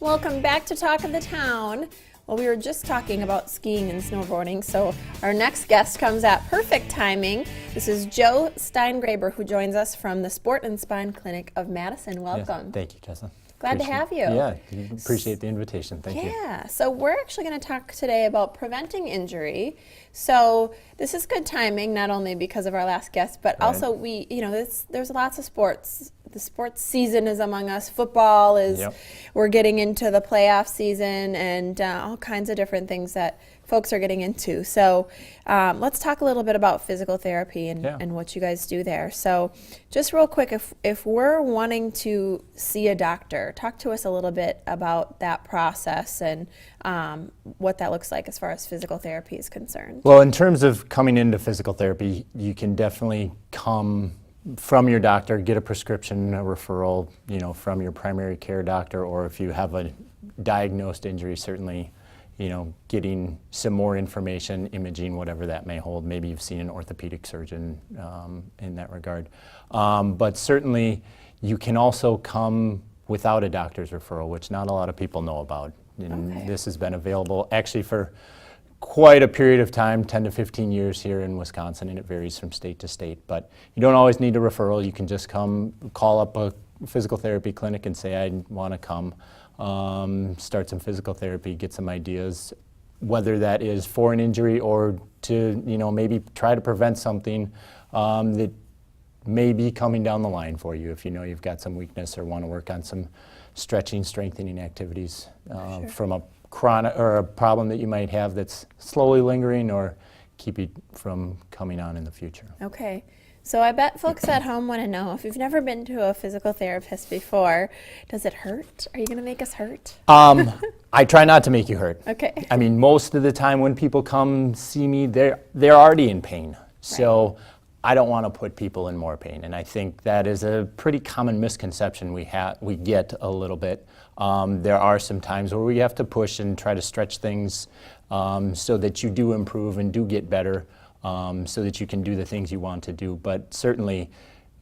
Welcome back to Talk of the Town. Well, we were just talking about skiing and snowboarding, so our next guest comes at perfect timing. This is Joe Steingraeber, who joins us from the Sport and Spine Clinic of Madison. Welcome. Yes, thank you, Tessa. Glad to have you. Yeah, appreciate the invitation. Thank you. Yeah, so we're actually going to talk today about preventing injury. So this is good timing, not only because of our last guest, but also there's lots of sports. The sports season is among us. Football is, we're getting into the playoff season, and all kinds of different things that folks are getting into. So let's talk a little bit about physical therapy and what you guys do there. So just real quick, if we're wanting to see a doctor, talk to us a little bit about that process and what that looks like as far as physical therapy is concerned. Well, in terms of coming into physical therapy, you can definitely come from your doctor, get a prescription, a referral, from your primary care doctor, or if you have a diagnosed injury, certainly, getting some more information, imaging, whatever that may hold. Maybe you've seen an orthopedic surgeon in that regard. But certainly, you can also come without a doctor's referral, which not a lot of people know about. And this has been available actually for quite a period of time, 10 to 15 years here in Wisconsin, and it varies from state to state. But you don't always need a referral. You can just come, call up a physical therapy clinic and say, I want to come, start some physical therapy, get some ideas, whether that is for an injury or to, maybe try to prevent something that may be coming down the line for you if you've got some weakness or want to work on some stretching, strengthening activities from a chronic or a problem that you might have that's slowly lingering or keep you from coming on in the future. Okay. So I bet folks at home want to know, if you've never been to a physical therapist before, does it hurt? Are you going to make us hurt? I try not to make you hurt. Okay. I mean, most of the time when people come see me, they're already in pain. So I don't want to put people in more pain. And I think that is a pretty common misconception we get a little bit. There are some times where we have to push and try to stretch things so that you do improve and do get better, so that you can do the things you want to do. But certainly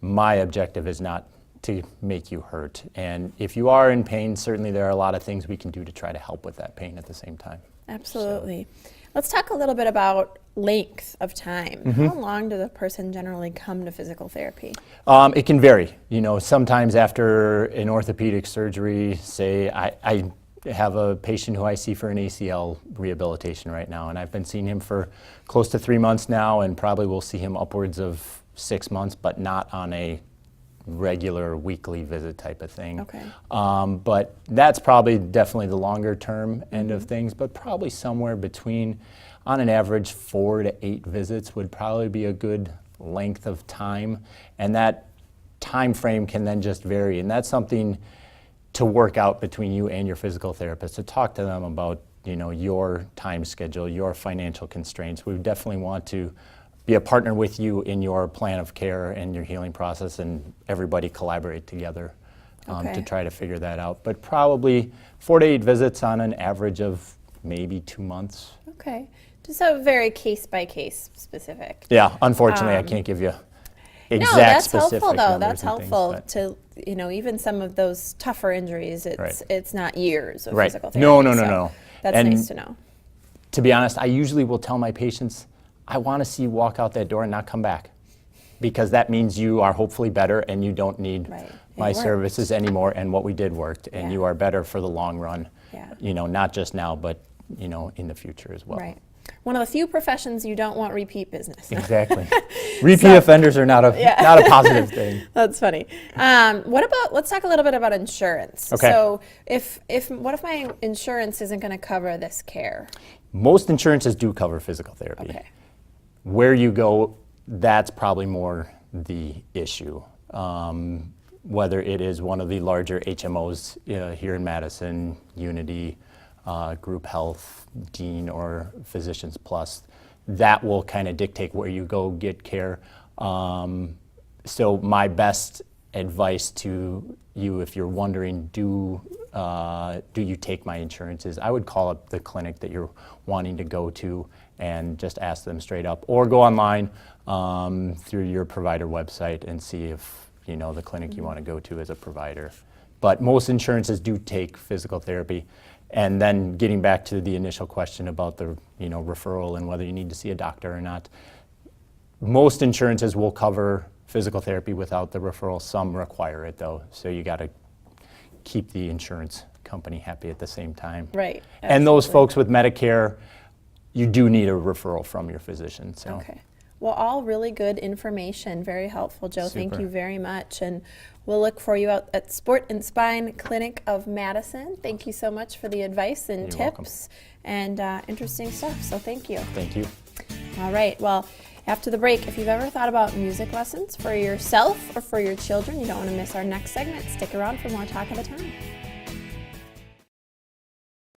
my objective is not to make you hurt. And if you are in pain, certainly there are a lot of things we can do to try to help with that pain at the same time. Absolutely. So. Let's talk a little bit about length of time. How long does a person generally come to physical therapy? It can vary. Sometimes after an orthopedic surgery, say I have a patient who I see for an ACL rehabilitation right now, and I've been seeing him for close to 3 months now, and probably will see him upwards of 6 months, but not on a regular weekly visit type of thing. Okay. But that's probably definitely the longer term end of things, but probably somewhere between, on an average, 4 to 8 visits would probably be a good length of time. And that time frame can then just vary. And that's something to work out between you and your physical therapist, to talk to them about, your time schedule, your financial constraints. We definitely want to be a partner with you in your plan of care and your healing process, and everybody collaborate together to try to figure that out. But probably 4 to 8 visits on an average of maybe 2 months. Okay. Just a very case-by-case specific. Yeah, unfortunately I can't give you exact no, that's specific helpful though. numbers That's and helpful things, to, even some of those tougher injuries, it's not years of physical therapy. No. That's nice to know. To be honest, I usually will tell my patients, I want to see you walk out that door and not come back, because that means you are hopefully better and you don't need my services anymore, and what we did worked, and you are better for the long run, not just now, but in the future as well. Right. One of the few professions you don't want repeat business. Exactly. Repeat offenders are not a positive thing. That's funny. Let's talk a little bit about insurance. Okay. So what if my insurance isn't going to cover this care? Most insurances do cover physical therapy. Okay. Where you go, that's probably more the issue. Whether it is one of the larger HMOs here in Madison, Unity, Group Health, Dean, or Physicians Plus, that will kind of dictate where you go get care. So my best advice to you, if you're wondering, do you take my insurance, is I would call up the clinic that you're wanting to go to and just ask them straight up, or go online through your provider website and see if the clinic you want to go to is a provider. but most insurances do take physical therapy. And then getting back to the initial question about the referral and whether you need to see a doctor or not, most insurances will cover physical therapy without the referral. Some require it though, so you got to keep the insurance company happy at the same time. Right. And those absolutely. folks with Medicare, you do need a referral from your physician. So. Okay. Well, all really good information. Very helpful, Joe. Thank Super. you very much. And we'll look for you out at Sport and Spine Clinic of Madison. Thank you so much for the advice and You're welcome. tips and interesting stuff. So thank you. Thank you. All right. Well, after the break, if you've ever thought about music lessons for yourself or for your children, you don't want to miss our next segment. Stick around for more Talk of the Town.